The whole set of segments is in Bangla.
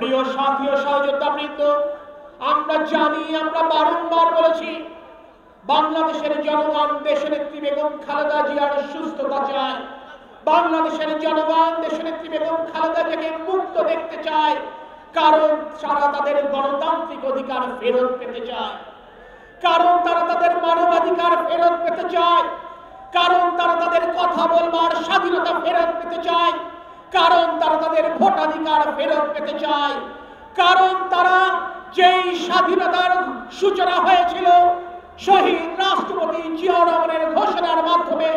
প্রিয় সাথী ও সহযোদ্ধাবৃন্দ, আমরা জানি, আমরা বারংবার বলেছি, বাংলাদেশের জনগণ দেশনেত্রী বেগম খালেদা জিয়ার সুস্থতা চায়। বাংলাদেশের জনগণ দেশনেত্রী বেগম খালেদা জিয়াকে মুক্ত দেখতে চায়, কারণ তারা তাদের গণতান্ত্রিক অধিকার ফেরত পেতে চায়, কারণ তারা তাদের মানবাধিকার ফেরত পেতে চায়, কারণ তারা তাদের কথা বলবার স্বাধীনতা ফেরত পেতে চায়, কারণ তারা তাদের ভোটাধিকার ফেরত পেতে চায়, কারণ তারা যেই স্বাধীনতার সূচনা হয়েছিল শহীদ রাষ্ট্রপতি জিয়াউর রহমানের ঘোষণার মাধ্যমে,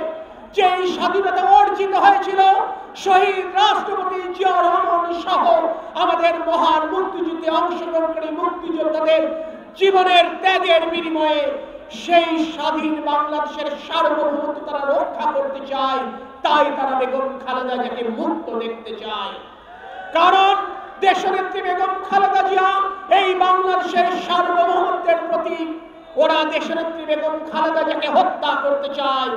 যেই স্বাধীনতা অর্জিত হয়েছিল শহীদ রাষ্ট্রপতি জিয়াউর রহমান সহ আমাদের মহান মুক্তিযুদ্ধে অংশগ্রহণকারী মুক্তিযোদ্ধাদের জীবনের ত্যাগের বিনিময়ে, সেই স্বাধীন বাংলাদেশের সার্বভৌমত্ব তারা রক্ষা করতে চায়। তাই তারা বেগম খালেদা জিয়াকে মুক্ত দেখতে চায়, কারণ দেশনেত্রী বেগম খালেদা জিয়া এই বাংলাদেশের সার্বভৌমত্বের প্রতীক। ওরা দেশনেত্রী বেগম খালেদা জিয়াকে হত্যা করতে চায়,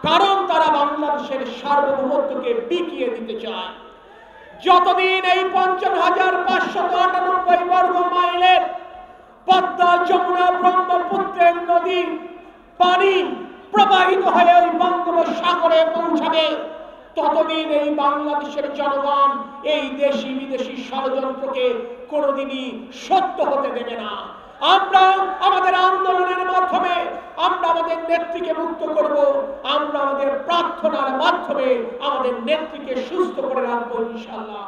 কারণ তারা বাংলাদেশের সার্বভৌমত্বকে বিকিয়ে দিতে চায়। যতদিন এই ৫৫,৫৯৮ বর্গ মাইলের পদ্মা, যমুনা, ব্রহ্মপুত্রের নদীর পানি প্রবাহিত হয়ে ওই বঙ্গোপসাগরে পৌঁছাবে, ততদিন এই বাংলাদেশের জনগণ এই দেশি বিদেশি ষড়যন্ত্রকে কোনোদিনই সত্য হতে দেবে না। আমরা আমাদের আন্দোলনের মাধ্যমে আমরা আমাদের নেত্রীকে মুক্ত করব, আমরা আমাদের প্রার্থনার মাধ্যমে আমাদের নেত্রীকে সুস্থ করে রাখবো ইনশাআল্লাহ।